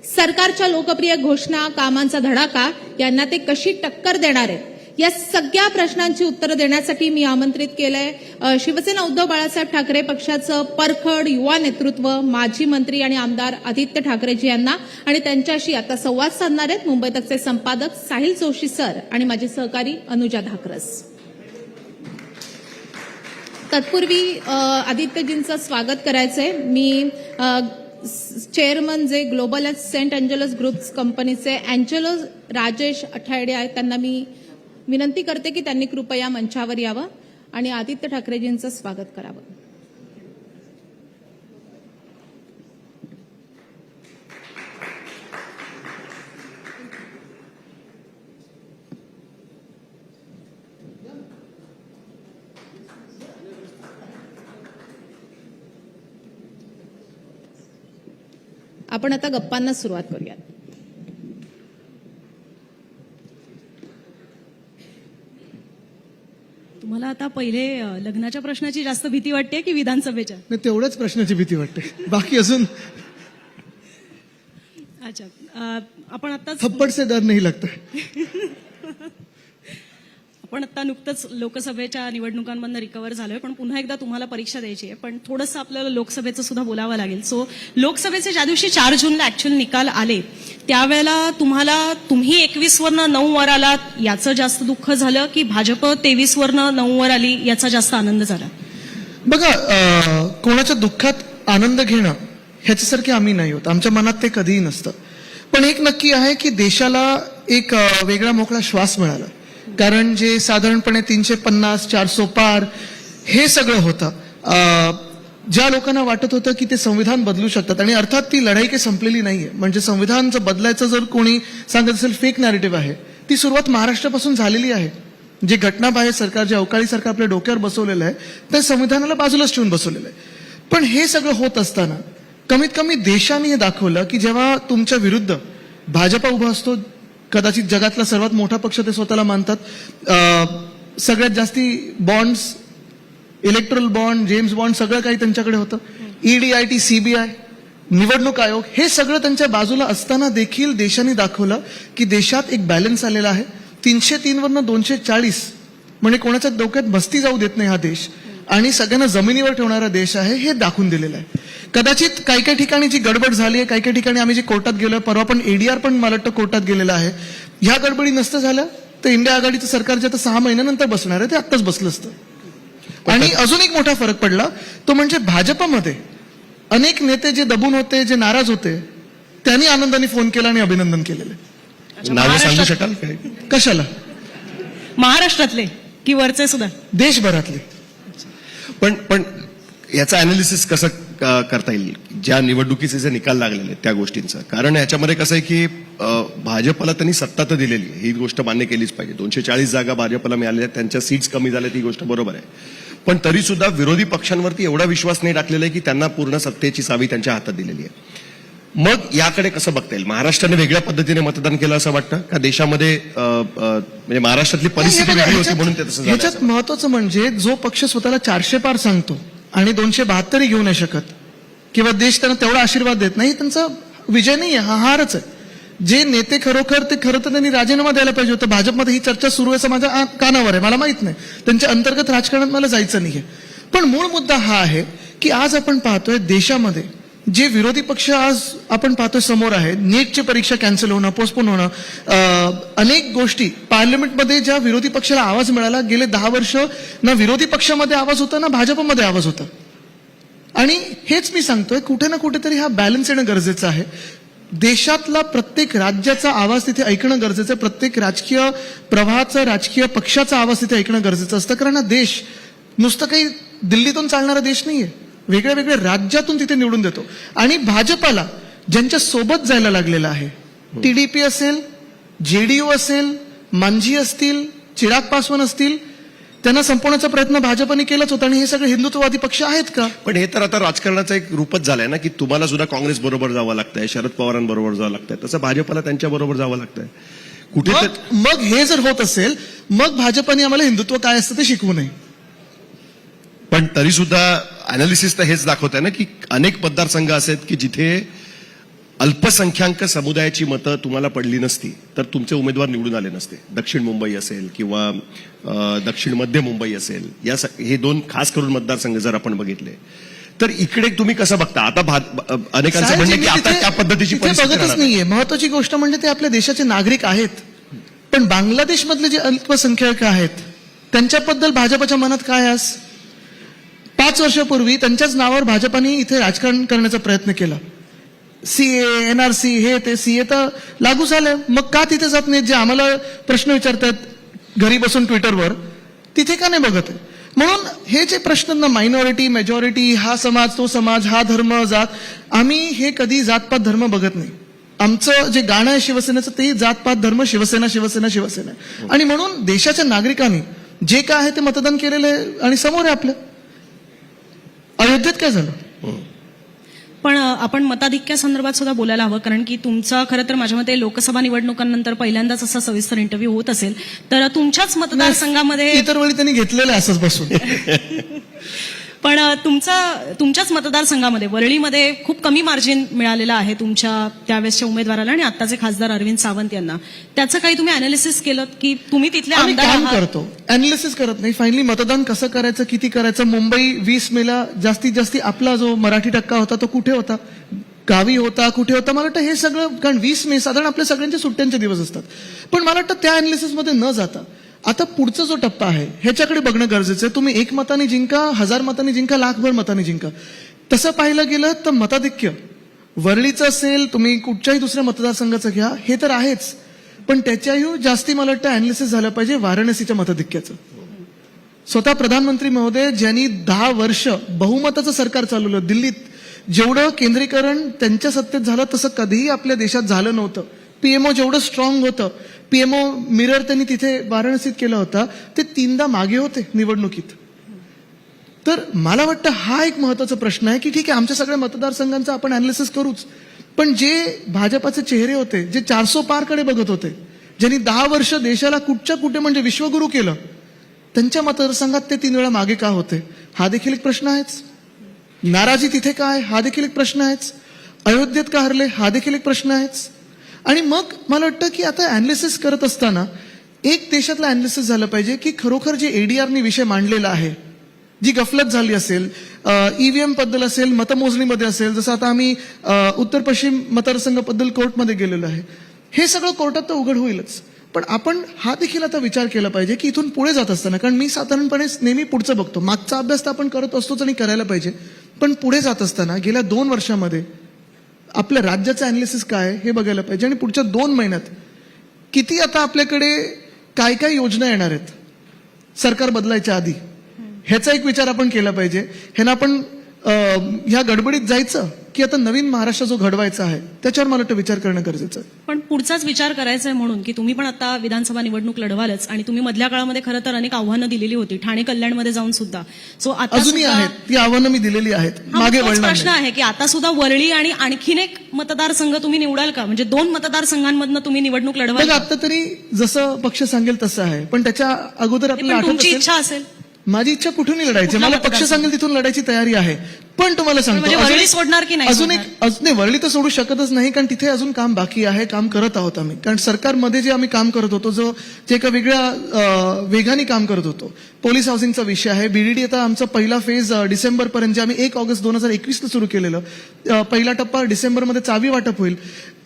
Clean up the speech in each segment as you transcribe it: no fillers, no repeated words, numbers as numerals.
सरकारच्या लोकप्रिय घोषणा, कामांचा धडाका यांना ते कशी टक्कर देणार आहेत, या सगळ्या प्रश्नांची उत्तरं देण्यासाठी मी आमंत्रित केलंय शिवसेना उद्धव बाळासाहेब ठाकरे पक्षाचं परखड युवा नेतृत्व, माजी मंत्री आणि आमदार आदित्य ठाकरेजी यांना, आणि त्यांच्याशी आता संवाद साधणार आहेत मुंबई तकचे संपादक साहिल जोशी सर आणि माझे सहकारी अनुजा धाकरस. तत्पूर्वी आदित्यजींचं स्वागत करायचंय. मी चेअरमन जे ग्लोबल सेंट अँजेलस ग्रुप्स कंपनीचे अँजेलो राजेश अठायडे आहेत, त्यांना मी विनंती करते की त्यांनी कृपया मंचावर यावं आणि आदित्य ठाकरेजींचं स्वागत करावं. आपण आता गप्पांना सुरुवात करूया. तुम्हाला आता पहिले लग्नाच्या प्रश्नाची जास्त भीती वाटते की विधानसभेच्या? नाही, तेवढ्याच प्रश्नाची भीती वाटते, बाकी अजून अच्छा. आपण आता थप्पड से डर नाही लगता. आपण आता नुकतंच लोकसभेच्या निवडणुकांमधून रिकव्हर झालोय, पण पुन्हा एकदा तुम्हाला परीक्षा द्यायची आहे. पण थोडंसं आपल्याला लोकसभेचं सुद्धा बोलावं लागेल. सो लोकसभेचे ज्या दिवशी 4 जूनला ऍक्च्युअल निकाल आले, त्यावेळेला तुम्ही 21 वरनं 9 वर आलात याचं जास्त दुःख झालं की भाजप 23 वरनं 9 वर आली याचा जास्त आनंद झाला? बघा, कोणाच्या दुःखात आनंद घेणं ह्याच्यासारखे आम्ही नाही होत, आमच्या मनात ते कधीही नसतं. पण एक नक्की आहे की देशाला एक वेगळा मोकळा श्वास मिळाला, कारण जे साधारणपणे 350 400 पार हे सगळं होतं. ज्या लोकांना वाटत होतं की ते संविधान बदलू शकतात, आणि अर्थात ती लढाई काही संपलेली नाहीये. म्हणजे संविधान जर बदलायचं जर कोणी सांगत असेल फेक नॅरेटिव्ह आहे, ती सुरुवात महाराष्ट्रापासून झालेली आहे. जे घटनाबाह्य सरकार, जे अवकाळी सरकार आपल्या डोक्यावर बसवलेलं आहे, त्या संविधानाला बाजूलाच ठेवून बसवलेलं आहे. पण हे सगळं होत असताना कमीत कमी देशाने हे दाखवलं की जेव्हा तुमच्या विरुद्ध भाजपा उभा असतो, कदाचित जगातला सर्वात मोठा पक्ष ते स्वतःला मानतात, सगळ्यात जास्ती bonds, erectile bond, James bond सगळं काही त्यांच्याकडे होतं, ED, CBI, निवडणूक आयोग, हे सगळं त्यांच्या बाजूला असताना देखील देशाने दाखवलं की देशात एक बॅलन्स आलेला आहे. 303 वरनं 240 म्हणजे कोणाच्या डोक्यात बस्ती जाऊ देत नाही हा देश, आणि सगळ्यांना जमिनीवर ठेवणारा देश आहे, हे दाखवून दिलेलं आहे. कदाचित काही काही ठिकाणी जी गडबड झाली आहे, काही काही ठिकाणी आम्ही जे कोर्टात गेलोय, परवा पण ADR पण मला वाटतं कोर्टात गेलेला आहे, ह्या गडबडी नसतं झालं तर इंडिया आघाडीचं सरकार जे आता 6 महिन्यानंतर बसणार आहे ते आत्ताच बसलं असतं. आणि अजून एक मोठा फरक पडला, तो म्हणजे भाजपमध्ये अनेक नेते जे दबून होते, जे नाराज होते, त्यांनी आनंदाने फोन केला आणि अभिनंदन केलेलं. नाव सांगू शकाल काय? कशाला? महाराष्ट्रातले की वरचे सुद्धा? देशभरातले. पण याचं अनालिसिस कसं करता येईल ज्या निवडणुकीचे जे निकाल लागलेले त्या गोष्टींचं? कारण याच्यामध्ये कसं आहे की भाजपला त्यांनी सत्ता तर दिलेली आहे, ही गोष्ट मान्य केलीच पाहिजे. 240 जागा भाजपला मिळालेल्या, त्यांच्या सीट्स कमी झाल्या, ही गोष्ट बरोबर आहे. पण तरी सुद्धा विरोधी पक्षांवरती एवढा विश्वास नाही टाकलेला आहे की त्यांना पूर्ण सत्तेची चावी त्यांच्या हातात दिलेली आहे. मग याकडे कसं बघता येईल? महाराष्ट्राने वेगळ्या पद्धतीने मतदान केलं असं वाटतं का? देशामध्ये म्हणजे महाराष्ट्रातली परिस्थिती वेगळी होती म्हणून ते तसं झालं? ह्याच्यात महत्वाचं म्हणजे जो पक्ष स्वतःला 400 पार सांगतो आणि 272 घेऊ नाही शकत, किंवा देश त्यांना तेवढा आशीर्वाद देत नाही, त्यांचा विजय नाही आहे, हा हारच आहे. जे नेते खरोखर ते खरं तर त्यांनी राजीनामा द्यायला पाहिजे होतं. भाजपमध्ये ही चर्चा सुरू आहे असं माझ्या कानावर आहे, मला माहित नाही, त्यांच्या अंतर्गत राजकारणात मला जायचं नाहीये. पण मूळ मुद्दा हा आहे की आज आपण पाहतोय देशामध्ये जे विरोधी पक्ष आज आपण पाहतोय समोर आहे, नीटची परीक्षा कॅन्सल होणं, पोस्टपोन होणं, अनेक गोष्टी पार्लमेंटमध्ये ज्या विरोधी पक्षाला आवाज मिळाला, गेले 10 वर्ष ना विरोधी पक्षामध्ये आवाज होता ना भाजपमध्ये आवाज होता. आणि हेच मी सांगतोय, कुठे ना कुठेतरी हा बॅलन्स येणं गरजेचं आहे. देशातला प्रत्येक राज्याचा आवाज तिथे ऐकणं गरजेचं आहे, प्रत्येक राजकीय प्रवाहाचा, राजकीय पक्षाचा आवाज तिथे ऐकणं गरजेचं असतं. कारण हा देश नुसतं काही दिल्लीतून चालणारा देश नाहीये, वेगळ्या वेगळ्या राज्यातून तिथे निवडून देतो. आणि भाजपाला ज्यांच्या सोबत जायला लागलेलं आहे, TDP असेल, JDU असेल, मांझी असतील, चिराग पासवान असतील, त्यांना संपवण्याचा प्रयत्न भाजपने केलाच होता. आणि हे सगळे हिंदुत्ववादी पक्ष आहेत का? पण हे तर आता राजकारणाचं एक रूपच झालंय ना की तुम्हाला सुद्धा काँग्रेस बरोबर जावं लागतंय, शरद पवारांबरोबर जावं लागतंय, तसं भाजपला त्यांच्या बरोबर जावं लागतंय कुठे. मग हे जर होत असेल, मग भाजपने आम्हाला हिंदुत्व काय असतं ते शिकवू नये. पण तरी सुद्धा अनालिसिस तर हेच दाखवत आहे ना की अनेक मतदारसंघ असे आहेत की जिथे अल्पसंख्याक समुदायाची मतं तुम्हाला पडली नसती तर तुमचे उमेदवार निवडून आले नसते. दक्षिण मुंबई असेल किंवा दक्षिण मध्य मुंबई असेल, हे 2 खास करून मतदारसंघ जर आपण बघितले तर इकडे तुम्ही कसं बघता? आता अनेकांचं म्हणणं आहे की आता त्या पद्धतीची तिथे परिस्थिती बघतच राहणार. नाहीये. महत्वाची गोष्ट म्हणजे ते आपल्या देशाचे नागरिक आहेत, पण बांगलादेशमधले जे अल्पसंख्याक आहेत त्यांच्याबद्दल भाजपच्या मनात काय आज? 5 वर्षापूर्वी त्यांच्याच नावावर भाजपाने इथे राजकारण करण्याचा प्रयत्न केला. सीए, एनआरसी, हे ते. सीए तर लागू झालं, मग का तिथे जात नाहीत? जे आम्हाला प्रश्न विचारतात घरी बसून ट्विटरवर, तिथे का नाही बघत? म्हणून हे जे प्रश्न ना, मायनॉरिटी, मेजॉरिटी, हा समाज, तो समाज, हा धर्म, जात, आम्ही हे कधी जातपात धर्म बघत नाही. आमचं जे गाणं आहे शिवसेनेचं ते जातपात धर्म, शिवसेना शिवसेना शिवसेना. आणि म्हणून देशाच्या नागरिकांनी जे काय आहे ते मतदान केलेलं आहे आणि समोर आहे आपलं. अयोध्येत काय झालं? पण आपण मताधिक्यासंदर्भात सुद्धा बोलायला हवं, कारण की तुमचा खरं तर माझ्या मते लोकसभा निवडणुकांनंतर पहिल्यांदाच असा सविस्तर इंटरव्ह्यू होत असेल, तर तुमच्याच मतदारसंघामध्ये इतर वेळी त्यांनी घेतलेलं आहे असंच बसून. पण तुमच्याच मतदारसंघामध्ये वरळीमध्ये खूप कमी मार्जिन मिळालेलं आहे तुमच्या त्यावेळेसच्या उमेदवाराला आणि आत्ताचे खासदार अरविंद सावंत यांना. त्याचं काही तुम्ही अनालिसिस केलं की तुम्ही तिथले आम्ही आमदार काम आहात? करतो, अनालिसिस करत नाही. फायनली मतदान कसं करायचं, किती करायचं. मुंबई 20 मेला जास्तीत जास्त आपला जो मराठी टक्का होता तो कुठे होता, गावी होता, कुठे होता? मला वाटतं हे सगळं, कारण 20 मे साधारण आपल्या सगळ्यांचे सुट्ट्यांचे दिवस असतात. पण मला वाटतं त्या अनालिसिसमध्ये न जाता आता पुढचा जो टप्पा आहे ह्याच्याकडे बघणं गरजेचं आहे. तुम्ही 1 मताने जिंका, 1000 मतांनी जिंका, लाखभर मतांनी जिंका. तसं पाहिलं गेलं तर मताधिक्य वरळीचं असेल, तुम्ही कुठच्याही दुसऱ्या मतदारसंघाचं घ्या, हे तर आहेच. पण त्याच्याही जास्ती मला वाटतं अनालिसिस झालं पाहिजे वाराणसीच्या मताधिक्याचं. स्वतः प्रधानमंत्री महोदय ज्यांनी 10 वर्ष बहुमताचं सरकार चालवलं दिल्लीत, जेवढं केंद्रीकरण त्यांच्या सत्तेत झालं तसं कधीही आपल्या देशात झालं नव्हतं. पीएमओ जेवढं स्ट्रॉंग होतं, पीएमओ मिरर त्यांनी तिथे वाराणसीत केला होता, ते 3दा मागे होते निवडणुकीत. तर मला वाटतं हा एक महत्वाचा प्रश्न आहे की ठीक आहे आमच्या सगळ्या मतदारसंघांचा आपण अनालिसिस करूच, पण जे भाजपाचे चेहरे होते, जे 400 पारकडे बघत होते, ज्यांनी 10 वर्ष देशाला कुठच्या कुठे म्हणजे विश्वगुरू केलं, त्यांच्या मतदारसंघात ते 3 वेळा मागे का होते? हा देखील एक प्रश्न आहेच. नाराजी तिथे काय? हा देखील एक प्रश्न आहेच. अयोध्येत का हरले? हा देखील एक प्रश्न आहेच. आणि मग मला वाटतं की आता अनालिसिस करत असताना एक देशातलं अनालिसिस झालं पाहिजे की खरोखर जे एडीआरनी विषय मांडलेला आहे, जी गफलत झाली असेल, ईव्हीएम बद्दल असेल, मतमोजणीमध्ये असेल, जसं आता आम्ही उत्तर पश्चिम मतदारसंघाबद्दल कोर्टमध्ये गेलेलो आहे, हे सगळं कोर्टात तर उघड होईलच. पण आपण हा देखील आता विचार केला पाहिजे की इथून पुढे जात असताना, कारण मी साधारणपणे नेहमी पुढचं बघतो, मागचा अभ्यास तर आपण करत असतोच आणि करायला पाहिजे, पण पुढे जात असताना गेल्या 2 वर्षामध्ये आपल्या राज्याचं अनालिसिस काय हे बघायला पाहिजे. आणि पुढच्या 2 महिन्यात किती आता आपल्याकडे काय काय योजना येणार आहेत सरकार बदलायच्या आधी, ह्याचा एक विचार आपण केला पाहिजे. ह्यानं आपण ह्या गडबडीत जायचं की आता नवीन महाराष्ट्र जो घडवायचा आहे त्याच्यावर मला वाटतं विचार करणं गरजेचं आहे. पण पुढचाच विचार करायचा आहे म्हणून की तुम्ही पण आता विधानसभा निवडणूक लढवालच आणि तुम्ही मधल्या काळामध्ये खरं तर अनेक आव्हानं दिलेली होती, ठाणे कल्याणमध्ये जाऊन सुद्धा. सो आता अजूनही सुद्धा- आहेत ती आव्हानं मी दिलेली आहेत, हा, मागे तोच वळणार प्रश्न नाही. आहे की आता सुद्धा वरळी आणि आणखीन एक मतदारसंघ तुम्ही निवडाल का? म्हणजे 2 मतदारसंघांमधनं तुम्ही निवडणूक लढवाल बघा का? आता तरी जसं पक्ष सांगेल तसं आहे, पण त्याच्या अगोदर आपल्याला पण आठवत तुमची असेल, इच्छा असेल माझी इच्छा कुठूनही लढायची, कुठला मला पक्ष मतदारसंघ? सांगेल तिथून लढायची तयारी आहे. पण तुम्हाला सांगतो म्हणजे वरळी सोडणार की नाही अजून एक सोडणार? नाही, वरळी तर सोडू शकतच नाही, कारण तिथे अजून काम बाकी आहे, काम करत आहोत आम्ही. कारण सरकारमध्ये जे आम्ही काम करत होतो, जे एका वेगळ्या वेगाने काम करत होतो, पोलीस हाऊसिंगचा विषय आहे. बीडीडी आता आमचा पहिला फेज डिसेंबरपर्यंत, जे आम्ही 1 ऑगस्ट 2021 सुरू केलेलं, पहिला टप्पा डिसेंबरमध्ये चावी वाटप होईल.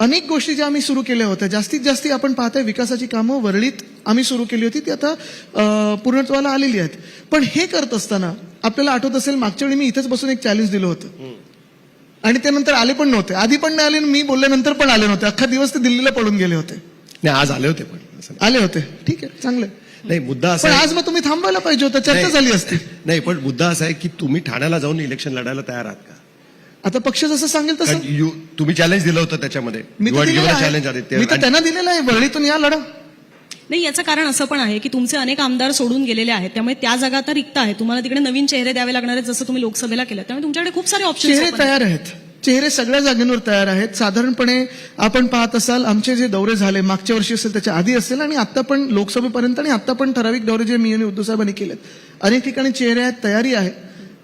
अनेक गोष्टी ज्या आम्ही सुरू केल्या होत्या, जास्तीत जास्त आपण पाहताय विकासाची कामं वरळीत आम्ही सुरू केली होती, ती आता पूर्णत्वाला आलेली आहेत. पण हे करत असताना आपल्याला आठवत असेल मागच्या वेळी मी इथेच बसून एक चॅलेंज दिलं होतं आणि त्यानंतर आले पण नव्हते, आधी पण नाही आले, मी बोलल्यानंतर पण आले नव्हते, अख्खा दिवस ते दिल्लीला पळून गेले होते. नाही, आज आले होते पण असं आले होते, ठीक आहे, चांगलं. नाही. मुद्दा असा पण आहे- आज मग तुम्ही थांबायला पाहिजे होतं, चर्चा नाही. झाली असती. नाही, पण मुद्दा असा आहे की तुम्ही ठाण्याला जाऊन इलेक्शन लढायला तयार आहात का? आता पक्ष जसं सांगेल तसं. कारण तुम्ही चॅलेंज दिलं होतं त्याच्यामध्ये, मी तर दिलेलं आहे. चॅलेंज आले मी तर त्यांना दिलेलं आहे, वरळीतून या लढा. नाही, याचं कारण असं पण आहे की तुमचे अनेक आमदार सोडून गेलेले आहेत, त्यामुळे त्या जागा आता रिक्त आहेत. तुम्हाला तिकडे नवीन चेहरे द्यावे लागणार आहेत, जसं तुम्ही लोकसभेला केलं. त्यामुळे तुमच्याकडे खूप सारे चेहरे ऑप्शन तयार आहेत, चेहरे सगळ्या जागेंवर तयार आहेत. साधारणपणे आपण पाहत असाल आमचे जे दौरे झाले मागच्या वर्षी असेल, त्याच्या आधी असेल, आणि आता पण लोकसभेपर्यंत, आणि आता पण ठराविक दौरे जे मी आणि उद्धव साहेबांनी केलेत, अनेक ठिकाणी चेहरे आहेत, तयारी आहे.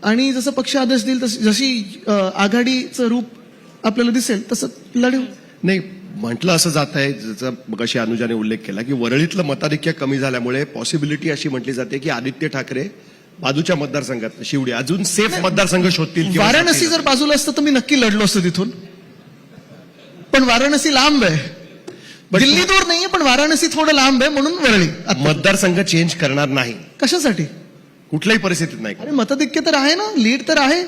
आणि जसं पक्ष आदेश देईल जशी आघाडीचं रूप आपल्याला दिसेल तसं लढू. नाही, म्हटलं असं जात आहे, ज्याचा मगाशी अनुजाने उल्लेख केला की वरळीतलं मताधिक्य कमी झाल्यामुळे पॉसिबिलिटी अशी म्हटली जाते की आदित्य ठाकरे बाजूच्या मतदारसंघात शिवडी अजून सेफ मतदारसंघ शोधतील किंवा वाराणसी जर बाजूला असतं तर मी नक्की लढलो असतो तिथून, पण वाराणसी लांब आहे. दिल्ली दूर नाहीये, पण वाराणसी थोडं लांब आहे म्हणून वरळी. मतदारसंघ चेंज करणार नाही कशासाठी? कुठल्याही परिस्थितीत नाही. अरे मतधिक्य तर आहे ना, लीड तर आहे,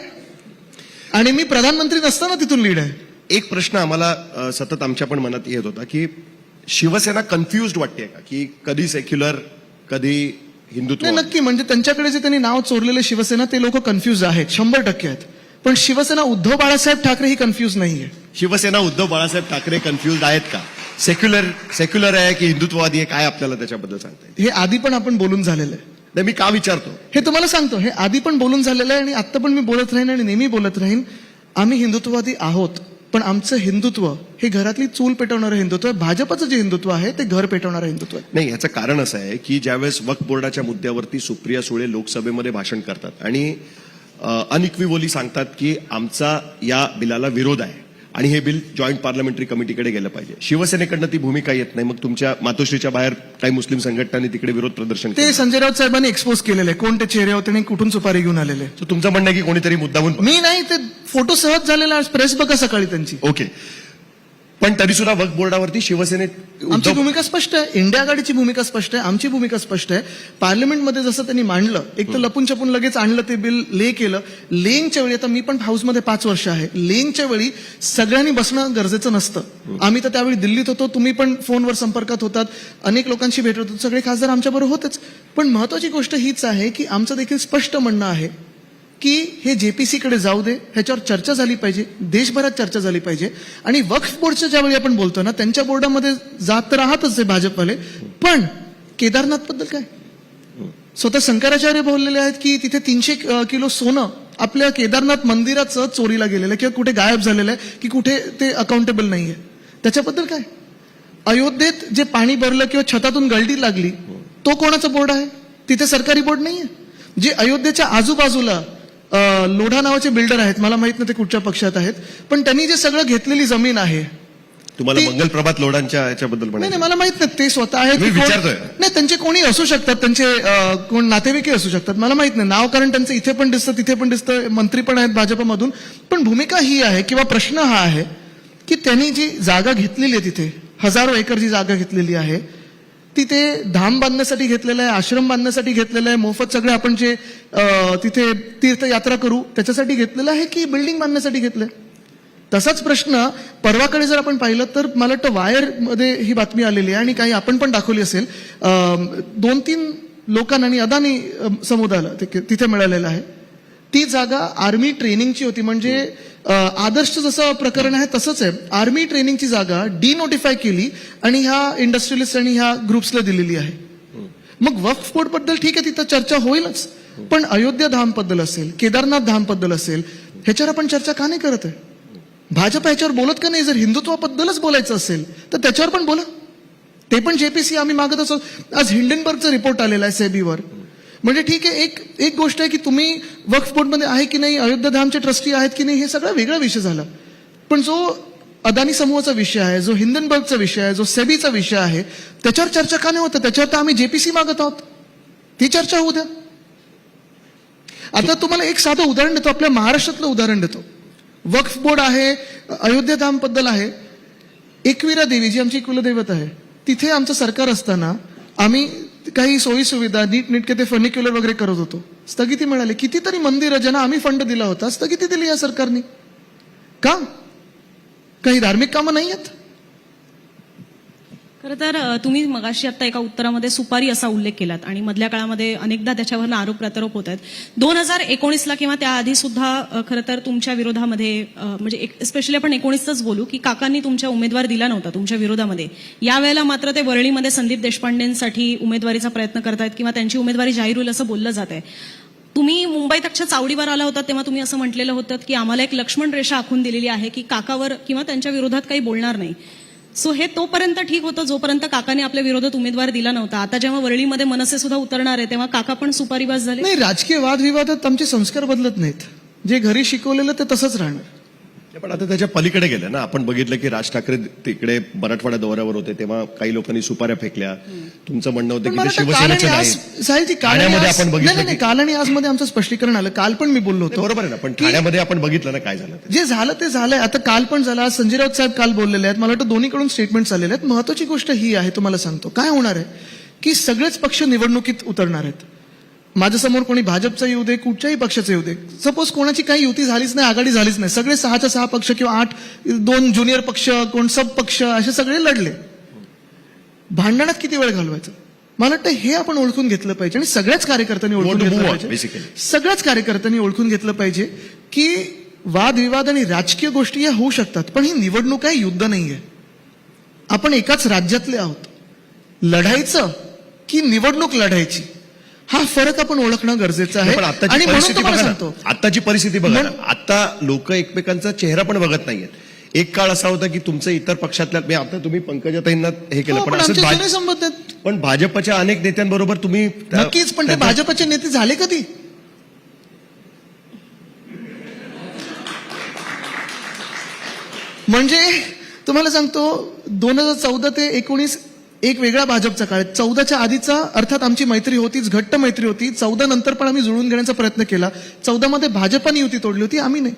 आणि मी प्रधानमंत्री नसताना तिथून लीड आहे. एक प्रश्न आम्हाला सतत आमच्या पण मनात येत होता की शिवसेना कन्फ्युज्ड वाटते का, की कधी सेक्युलर कधी हिंदुत्व. नाही, नक्की. म्हणजे त्यांच्याकडे जे त्यांनी नाव चोरलेले शिवसेना ते लोक कन्फ्युज आहेत, 100% आहेत. पण शिवसेना उद्धव बाळासाहेब ठाकरे ही कन्फ्युज नाहीये. शिवसेना उद्धव बाळासाहेब ठाकरे कन्फ्युज्ड आहेत का? सेक्युलर आहे की हिंदुत्ववादी आहे, काय आपल्याला त्याच्याबद्दल सांगता येईल? हे आधी पण आपण बोलून झालेलं आहे. नाही, मी का विचारतो, हे तुम्हाला सांगतो, हे आधी पण बोलून झालेलं आहे आणि आता पण मी बोलत राहीन आणि नेहमी बोलत राहीन. आम्ही हिंदुत्ववादी आहोत, पण आमचं हिंदुत्व हे घरातली चूल पेटवणारं हिंदुत्व आहे. भाजपचं जे हिंदुत्व आहे ते घर पेटवणारं हिंदुत्व आहे. नाही, याचं कारण असं आहे की ज्यावेळेस वक्फ बोर्डाच्या मुद्द्यावरती सुप्रिया सुळे लोकसभेमध्ये भाषण करतात आणि अनइक्विव्हली सांगतात की आमचा या बिलाला विरोध आहे आणि हे बिल जॉईंट पार्लमेंटरी कमिटीकडे गेलं पाहिजे, शिवसेनेकडनं ती भूमिका येत नाही. मग तुमच्या मातोश्रीच्या बाहेर काही मुस्लिम संघटनांनी तिकडे विरोध प्रदर्शन ते केलं. संजय राऊत साहेबांनी एक्सपोज केलेलं आहे, कोण ते चेहरे होते आणि कुठून सुपारी घेऊन आलेले. So तुमचं म्हणणं आहे की कोणीतरी मुद्दामून. मी नाही, ते फोटो सहज झालेला, प्रेस बघा सकाळी त्यांची. ओके, पण तरी सुद्धा वक्फ बोर्डावरती शिवसेनेत आमची भूमिका स्पष्ट आहे, इंडिया आघाडीची भूमिका स्पष्ट आहे, आमची भूमिका स्पष्ट आहे. पार्लमेंटमध्ये जसं त्यांनी मांडलं, एक तर लपून छपून लगेच आणलं ते बिल, ले केलं. लेंगच्या वेळी, आता मी पण हाऊसमध्ये 5 वर्ष आहे, लेंगच्या वेळी सगळ्यांनी बसणं गरजेचं नसतं. आम्ही तर त्यावेळी दिल्लीत होतो, तुम्ही पण फोनवर संपर्कात होतात, अनेक लोकांशी भेटत होतो, सगळे खासदार आमच्याबरोबर होतेच. पण महत्वाची गोष्ट हीच आहे की आमचं देखील स्पष्ट म्हणणं आहे की हे जेपीसीकडे जाऊ दे, ह्याच्यावर चर्चा झाली पाहिजे, देशभरात चर्चा झाली पाहिजे. आणि वक्फ बोर्डच्या ज्यावेळी आपण बोलतो ना, त्यांच्या बोर्डामध्ये जात तर राहतच आहे भाजपवाले, पण केदारनाथ बद्दल काय? स्वतः शंकराचार्य बोललेले आहेत की तिथे 300 किलो सोनं आपल्या केदारनाथ मंदिराचं चोरीला गेलेलं आहे किंवा कुठे गायब झालेलं आहे की कुठे ते अकाउंटेबल नाहीये. त्याच्याबद्दल काय? अयोध्येत जे पाणी भरलं किंवा छतातून गळती लागली, तो कोणाचा बोर्ड आहे? तिथे सरकारी बोर्ड नाहीये. जे अयोध्येच्या आजूबाजूला लोढा नावाचे बिल्डर आहेत, मला माहित नाही ते कुठच्या पक्षात आहेत, पण त्यांनी जे सगळं घेतलेली जमीन आहे. तुम्हाला मंगल प्रभात लोढांच्या याच्याबद्दल नाही म्हणायचं? नाही, मला माहित नाही ते स्वतः आहेत मी की कोण- विचारतोय. नाही, त्यांचे कोणी असू शकतात, त्यांचे कोण नातेवाईकही असू शकतात, मला माहित नाही नाव, कारण त्यांचं इथे पण दिसतं तिथे पण दिसतं, मंत्री पण आहेत भाजपमधून. पण भूमिका ही आहे किंवा प्रश्न हा आहे की त्यांनी जी जागा घेतलेली आहे, तिथे हजारो एकर जी जागा घेतलेली आहे, तिथे धाम बांधण्यासाठी घेतलेलं आहे, आश्रम बांधण्यासाठी घेतलेलं आहे, मोफत सगळे आपण जे तिथे तीर्थयात्रा करू त्याच्यासाठी घेतलेलं आहे की बिल्डिंग बांधण्यासाठी घेतलंय? तसाच प्रश्न परवाकडे जर आपण पाहिलं तर मला वाटतं वायर मध्ये ही बातमी आलेली आहे आणि काही आपण पण दाखवली असेल. 2-3 लोकांना आणि अदानी समुदायाला तिथे मिळालेलं आहे. ती जागा आर्मी ट्रेनिंगची होती. म्हणजे आदर्श जसं प्रकरण आहे तसंच आहे. आर्मी ट्रेनिंगची जागा डिनोटिफाय केली आणि ह्या इंडस्ट्रियलिस्ट आणि ह्या ग्रुप्सला दिलेली आहे. मग वक्फ बोर्ड बद्दल ठीक आहे, तिथं चर्चा होईलच, पण अयोध्या धाम बद्दल असेल, केदारनाथ धाम बद्दल असेल, ह्याच्यावर आपण चर्चा का नाही करत आहे? भाजप ह्याच्यावर बोलत का नाही? जर हिंदुत्वाबद्दलच बोलायचं असेल तर त्याच्यावर पण बोला. ते पण जेपीसी आम्ही मागत असो. आज हिंडनबर्गचा रिपोर्ट आलेला आहे सेबीवर. म्हणजे ठीक आहे, एक गोष्ट आहे की तुम्ही वक्फ बोर्डमध्ये आहे की नाही, अयोध्या धामचे ट्रस्टी आहेत की नाही, हे सगळा वेगळा विषय झाला. पण जो अदानी समूहाचा विषय आहे, जो हिंडनबर्गचा विषय आहे, जो सेबीचा विषय आहे, त्याच्यावर चर्चा का नाही होतं? त्याच्यावर तर आम्ही जेपीसी मागत आहोत, ती चर्चा होऊ द्या. आता तुम्हाला एक साधं उदाहरण देतो, आपल्या महाराष्ट्रातलं उदाहरण देतो. वक्फ बोर्ड आहे, अयोध्या धाम बद्दल आहे. एकविरा देवी जी आमची कुलदैवत आहे, तिथे आमचं सरकार असताना आम्ही काही सोयी सुविधा नीटनेटके ते फर्निक्युलर वगैरे करत होतो, स्थगिती मिळाली. कितीतरी मंदिरं ज्यांना आम्ही फंड दिला होता, स्थगिती दिली या सरकारने. का? काही धार्मिक कामं नाही आहेत? खरं तर तुम्ही मगाशी आता एका उत्तरामध्ये सुपारी असा उल्लेख केलात आणि मधल्या काळामध्ये अनेकदा त्याच्यावर आरोप प्रत्यारोप होत आहेत. 2019ला किंवा त्याआधी सुद्धा खरं तर तुमच्या विरोधामध्ये म्हणजे स्पेशली आपण 19च बोलू की काकांनी तुमच्या उमेदवार दिला नव्हता तुमच्या विरोधामध्ये. यावेळेला मात्र ते वरळीमध्ये संदीप देशपांडेंसाठी उमेदवारीचा प्रयत्न करतायत किंवा त्यांची उमेदवारी जाहीर होईल असं बोललं जात आहे. तुम्ही मुंबईत अक्षर चावडीवर आला होता तेव्हा तुम्ही असं म्हटलेलं होतं की आम्हाला एक लक्ष्मण रेषा आखून दिलेली आहे की काकावर किंवा त्यांच्या विरोधात काही बोलणार नाही. सो हे तोपर्यंत ठीक होतं जोपर्यंत काकाने आपल्या विरोधात उमेदवार दिला नव्हता. आता जेव्हा वरळीमध्ये मनसे सुद्धा उतरणार आहे तेव्हा काका पण सुपारीबाज झाले. नाही, राजकीय वादविवादात आमचे संस्कार बदलत नाहीत. जे घरी शिकवलेलं ते तसंच राहणार. पण आता त्याच्या पलीकडे गेलं ना. आपण बघितलं की राज ठाकरे तिकडे मराठवाडा दौऱ्यावर होते तेव्हा काही लोकांनी सुपाऱ्या फेकल्या. तुमचं म्हणणं होतं पण की मला ते वाटतं काल शिवसेनेचे आणि नाही. आज साहेबजी, काल आणि ठाण्यामध्ये आज- आपण बघितलं नाही, नाही, काल आणि आज मध्ये आमचं स्पष्टीकरण आलं. काल पण मी बोललो ते होतो. बरोबर आहे ना. पण की ठाण्यामध्ये आपण बघितलं ना काय झालं ते. जे झालं ते झालंय. आता काल पण झालं, आज संजय राऊत साहेब काल बोललेले आहेत. मला वाटतं दोन्हीकडून स्टेटमेंट्स आलेले आहेत. महत्वाची गोष्ट ही आहे, तुम्हाला सांगतो काय होणार आहे की सगळेच पक्ष निवडणुकीत उतरणार आहेत. माझ्यासमोर कोणी भाजपचा येऊ दे, कुठच्याही पक्षाचा येऊ दे, सपोज कोणाची काही युती झालीच नाही, आघाडी झालीच नाही, सगळे 6च्या 6 पक्ष किंवा 8, 2 ज्युनियर पक्ष, कोण सब पक्ष, असे सगळे लढले. भांडणात किती वेळ घालवायचा? मला वाटतं हे आपण ओळखून घेतलं पाहिजे आणि सगळ्याच कार्यकर्त्यांनी ओळखून to घेतलं move on, पाहिजे. basically. सगळ्याच कार्यकर्त्यांनी ओळखून घेतलं पाहिजे की वादविवाद आणि राजकीय गोष्टी या होऊ शकतात, पण ही निवडणूक आहे, युद्ध नाहीये. आपण एकाच राज्यातले आहोत. लढायचं की निवडणूक लढायची, हा फरक आपण ओळखणं गरजेचं आहे. पण आत्ताची आणि म्हणून परिस्थिती तुम्हाला बघा ना. सांगतो, आत्ताची परिस्थिती बघा ना. आता लोक एकमेकांचा चेहरा पण बघत नाहीयेत. एक काळ असा होता की तुमचं इतर पक्षातल्या, आता तुम्ही पंकजाताईंना हे केलं, हो, पण पण असंच आमचे जुने संबंध आहेत. पण भाजपच्या अनेक नेत्यांबरोबर तुम्ही नक्कीच, पण ते भाजपचे नेते झाले कधी? म्हणजे तुम्हाला सांगतो 2014 ते 19 एक वेगळा भाजपचा काळ. 14च्या आधीचा अर्थात आमची मैत्री होतीच, घट्ट मैत्री होती. 14 नंतर पण आम्ही जुळून घेण्याचा प्रयत्न केला. 14 मध्ये भाजपाने युती तोडली होती, आम्ही नाही.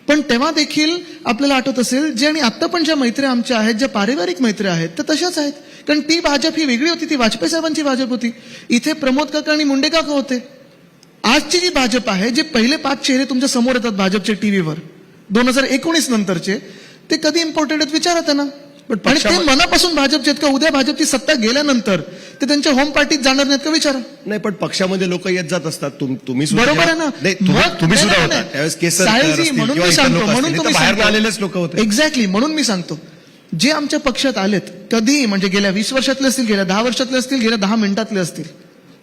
पण तेव्हा देखील आपल्याला आठवत असेल, जे आणि आता पण ज्या मैत्र्या आमच्या आहेत, ज्या पारिवारिक मैत्र्या आहेत, त्या तशाच आहेत. कारण ती भाजप ही वेगळी होती, ती वाजपेयी साहेबांची भाजप होती. इथे प्रमोद काका आणि मुंडे काका होते. आजची जी भाजप आहे, जे पहिले 5 चेहरे तुमच्या समोर येतात भाजपचे टीव्हीवर 2019 नंतरचे, ते कधी इम्पोर्टेड आहेत विचारा त्यांना. आणि ते मनापासून भाजपचे आहेत का? उद्या भाजपची सत्ता गेल्यानंतर ते त्यांच्या होम पार्टीत जाणार नाहीत का विचारा. नाही, पण पक्षामध्ये लोक येत जात असतात. तुम्ही सुद्धा बरोबर आहे ना. नाही, तुम्ही सुद्धा होता त्यावेळेस. केसर साहेबजी, म्हणून मी सांगतो, म्हणून तुम्ही बाहेर आलेलेच लोक होते. एक्झॅक्टली, म्हणून मी सांगतो, जे आमच्या पक्षात आलेत कधीही, म्हणजे गेल्या 20 वर्षातले असतील, गेल्या 10 वर्षातले असतील, गेल्या 10 मिनिटातले असतील,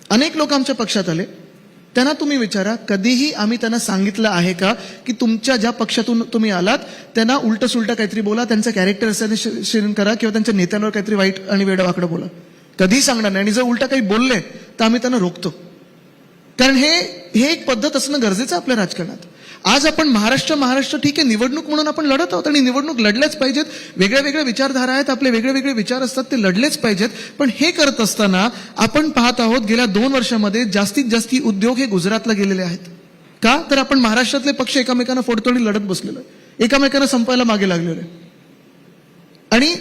अनेक लोक आमच्या पक्षात आले. त्यांना तुम्ही विचारा, कधीही आम्ही त्यांना सांगितलं आहे का की तुमच्या ज्या पक्षातून तुम्ही आलात त्यांना उलट सुलट काहीतरी बोला, त्यांचं कॅरेक्टर असं करा किंवा त्यांच्या नेत्यांवर काहीतरी वाईट आणि वेडवाकडं बोला? कधीही सांगणार नाही. आणि जर उलट काही बोलले तर आम्ही त्यांना रोखतो. कारण हे एक पद्धत असणं गरजेचं आहे आपल्या राजकारणात. आज आपण महाराष्ट्र ठीक आहे, निवडणूक म्हणून आपण लढत आहोत आणि निवडणूक लढल्याच पाहिजेत. वेगळ्या वेगळ्या विचारधारा आहेत, आपले वेगळे वेगळे विचार असतात, ते लढलेच पाहिजेत. पण हे करत असताना आपण पाहत आहोत, गेल्या 2 वर्षामध्ये जास्तीत जास्त उद्योग हे गुजरातला गेलेले आहेत. का? तर आपण महाराष्ट्रातले पक्ष एकमेकांना फोडतोडी लढत बसलेलो आहे, एकमेकांना संपायला मागे लागलेलो आहे. आणि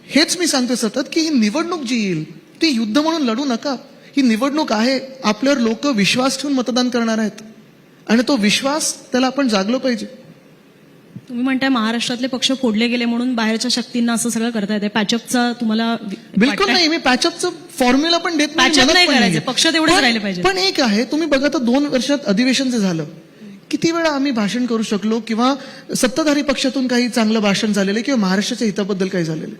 हेच मी सांगतो सतत की ही निवडणूक जी येईल ती युद्ध म्हणून लढू नका. ही निवडणूक आहे, आपल्यावर लोक विश्वास ठेवून मतदान करणार आहेत आणि तो विश्वास त्याला आपण जागलो पाहिजे. तुम्ही म्हणताय महाराष्ट्रातले पक्ष फोडले गेले म्हणून बाहेरच्या शक्तींना असं सगळं करता येते. पॅचअपचा तुम्हाला बिलकुल वाटतंय? नाही, मी पॅचअपचं फॉर्म्युला पण देत Patch up म्हणत नाही पण करायचं, नाहीये. पक्ष तेवढेच राहिले पाहिजे. पण एक आहे, तुम्ही बघा तर 2 वर्षात अधिवेशन जे झालं, किती वेळा आम्ही भाषण करू शकलो किंवा सत्ताधारी पक्षातून काही चांगलं भाषण झालेलं किंवा महाराष्ट्राच्या हिताबद्दल काही झालेलं.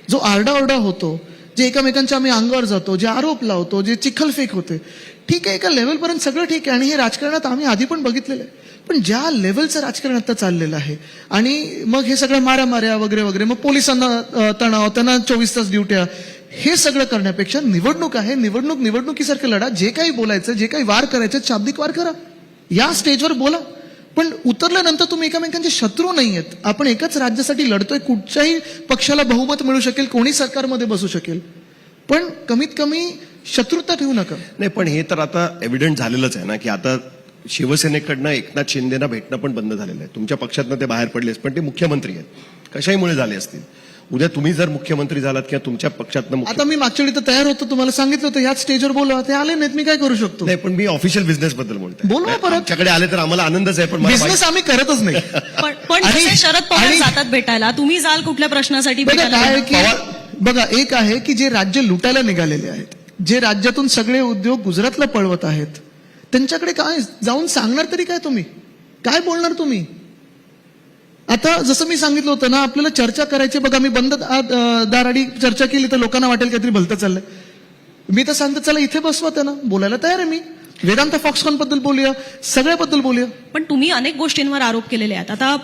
जो आरडाओरडा होतो, जे एकमेकांच्या आम्ही अंगावर जातो, जे आरोप लावतो, जे चिखलफेक होते, ठीक आहे, एका लेवलपर्यंत सगळं ठीक आहे आणि हे राजकारणात आम्ही आधी पण बघितलेलं आहे. पण ज्या लेवलचं राजकारण आता चाललेलं आहे आणि मग हे सगळं मारामाऱ्या वगैरे वगैरे, मग पोलिसांना तणाव, त्यांना 24 तास ड्युट्या, हे सगळं करण्यापेक्षा निवडणूक आहे, निवडणुकीसारखं लढा. जे काही बोलायचं, जे काही वार करायचे, शाब्दिक वार करा, या स्टेजवर बोला. पण उतरल्यानंतर तुम्ही एकमेकांचे शत्रू नाही आहेत. आपण एकाच राज्यासाठी लढतोय. कुठच्याही पक्षाला बहुमत मिळू शकेल, कोणी सरकारमध्ये बसू शकेल, पण कमीत कमी शत्रुता ठेवू नका. नाही, पण हे तर आता एव्हिडंट झालेलंच आहे ना की आता शिवसेनेकडनं एकनाथ शिंदेना भेटणं पण बंद झालेलं आहे. तुमच्या पक्षातनं ते बाहेर पडलेच, पण ते मुख्यमंत्री आहेत, कशाहीमुळे झाले असतील. उद्या तुम्ही जर मुख्यमंत्री झालात किंवा तुमच्या पक्षातनं आता मी मागच्या वेळी तर तयार होतो, तुम्हाला सांगितलं होतं याच स्टेजवर बोला, ते आले नाहीत, मी काय करू शकतो? नाही, पण मी ऑफिशियल बिझनेस बद्दल बोलतोय. बोलवा परत. आमच्याकडे आले तर आम्हाला आनंदच आहे, पण मला बिझनेस आम्ही करतच नाही. पण आणि- जसे शरद पवार आणि- जातात भेटायला, तुम्ही जाल कुठल्या प्रश्नासाठी बघा भेटायला? काय की बघा, एक आहे की जे राज्य लुटायला निघालेले आहेत, जे राज्यातून सगळे उद्योग गुजरातला पळवत आहेत, त्यांच्याकडे काय जाऊन सांगणार तरी काय? तुम्ही काय बोलणार? तुम्ही आता जसं मी सांगितलं होतं ना, आपल्याला चर्चा करायची. बघा, मी बंद दाराडी चर्चा केली तर लोकांना वाटेल काहीतरी भलतं चाललंय. मी तर सांगतो चला इथे बसवा, त्यांना बोलायला तयार आहे मी. वेदांत फॉक्सकॉन बद्दल बोलूया, सगळ्याबद्दल बोलूया. पण तुम्ही अनेक गोष्टींवर आरोप केलेले आहेत. आता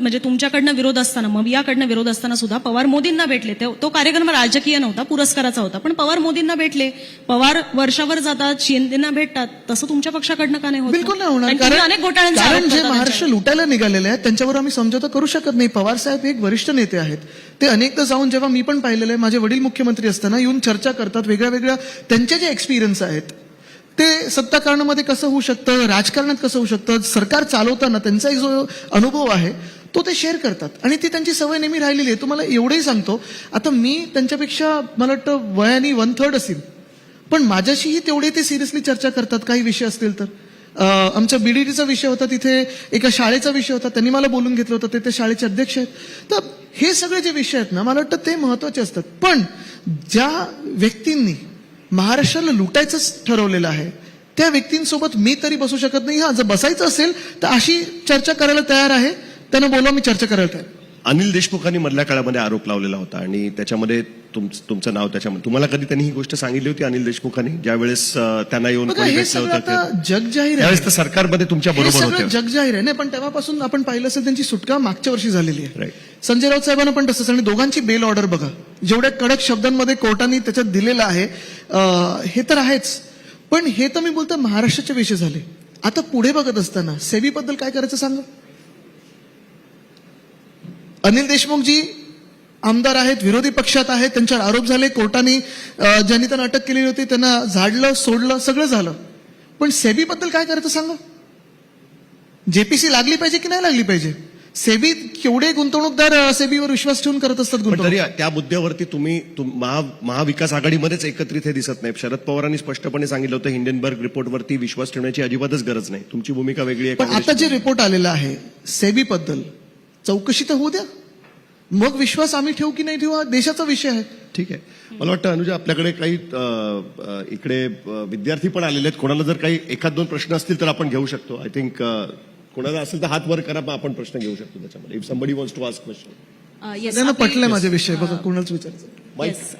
म्हणजे तुमच्याकडनं विरोध असताना, मग याकडनं विरोध असताना सुद्धा पवार मोदींना भेटले. तो कार्यक्रम राजकीय नव्हता, पुरस्काराचा होता. पण पवार मोदींना भेटले. पवार वर्षावर जातात, शिंदेना भेटतात. तसं तुमच्या पक्षाकडनं का नाही होत? बिलकुल नाही होणार. आणि तुम्ही अनेक घोटाळ्यांचे आरोप कारण जे करता महाराष्ट्र लुटायला निघालेले आहेत त्यांच्यावर आम्ही समझोता करू शकत नाही. पवार साहेब एक वरिष्ठ नेते आहेत. ते अनेकदा जाऊन, जेव्हा मी पण पाहिलेलं आहे, माझे वडील मुख्यमंत्री असताना येऊन चर्चा करतात. वेगळ्या वेगळ्या त्यांचे जे एक्सपिरियन्स आहेत ते सत्ताकारणामध्ये कसं होऊ शकतं, राजकारणात कसं होऊ शकतं, सरकार चालवताना त्यांचा जो अनुभव आहे तो ते शेअर करतात. आणि ती त्यांची सवय नेहमी राहिलेली आहे. तुम्हाला एवढंही सांगतो, आता मी त्यांच्यापेक्षा मला वाटतं वयाने 1/3 असेल, पण माझ्याशीही तेवढे ते सिरियसली चर्चा करतात काही विषय असतील तर. आमचा बीडीटीचा विषय होता, तिथे एका शाळेचा विषय होता, त्यांनी मला बोलून घेतलं होतं. ते शाळेचे अध्यक्ष आहेत. तर हे सगळे जे विषय आहेत ना, मला वाटतं ते महत्वाचे असतात. पण ज्या व्यक्तींनी महाराष्ट्राला लुटायचंच ठरवलेलं आहे त्या व्यक्तींसोबत मी तरी बसू शकत नाही. हा, जर बसायचं असेल तर अशी चर्चा करायला तयार आहे, त्यांना बोलवा, मी चर्चा करायला तयार. अनिल देशमुखांनी मधल्या काळामध्ये आरोप लावलेला होता आणि त्याच्यामध्ये तुमचं नाव त्याच्यामध्ये, तुम्हाला कधी त्यांनी ही गोष्ट सांगितली होती अनिल देशमुखांनी, ज्यावेळेस त्यांना येऊन बघा, कोणी हे भेटलं सगळं होतं आता जग जाहीर त्यावेळेस आहे. तर सरकारमध्ये तुमच्या हे बरोबर सगळं होते. जग जाहीर आहे. नाही, पण तेव्हापासून आपण पाहिलं असेल त्यांची सुटका मागच्या वर्षी झालेली आहे. Right. संजय राऊत साहेबांना पण तसंच. आणि दोघांची बेल ऑर्डर बघा, जेवढ्या कडक शब्दांमध्ये कोर्टाने त्याच्यात दिलेलं आहे, हे तर आहेच. पण हे तर मी बोलतो महाराष्ट्राचे विषय झाले. आता पुढे बघत असताना सेबी बद्दल काय करायचं सांगा. अनिल देशमुख जी आमदार आहेत, विरोधी पक्षात आहेत, त्यांच्यावर आरोप झाले, कोर्टाने ज्यांनी त्यांना अटक केलेली होती त्यांना झाडलं, सोडलं, सगळं झालं. पण सेबी बद्दल काय करायचं सांगा. जेपीसी लागली पाहिजे की नाही लागली पाहिजे. सेबी केवढे गुंतवणूकदार सेबीवर विश्वास ठेवून करत असतात पण गुंतवणूक. तरी त्या मुद्द्यावरती तुम्ही महाविकास आघाडीमध्येच एकत्रित हे दिसत नाही. शरद पवारांनी स्पष्टपणे सांगितलं होतं हिंडनबर्ग रिपोर्टवरती विश्वास ठेवण्याची अजिबातच गरज नाही. तुमची भूमिका वेगळी आहे. पण आता जे रिपोर्ट आलेला आहे सेबी बद्दल, चौकशी तर होऊ द्या, मग विश्वास आम्ही ठेवू की नाही ठेवू, हा देशाचा विषय आहे. ठीक आहे. मला वाटतं अनुजा, आपल्याकडे काही इकडे विद्यार्थी पण आलेले आहेत. कोणाला जर काही 1-2 प्रश्न असतील तर आपण घेऊ शकतो. आय थिंक कोणाला असेल तर हात वर करा, मग आपण प्रश्न घेऊ शकतो त्याच्यामध्ये. If somebody wants to ask question. त्यांना पटलंय माझे विषय, बघा कोणालाच विचारायचं. Yes.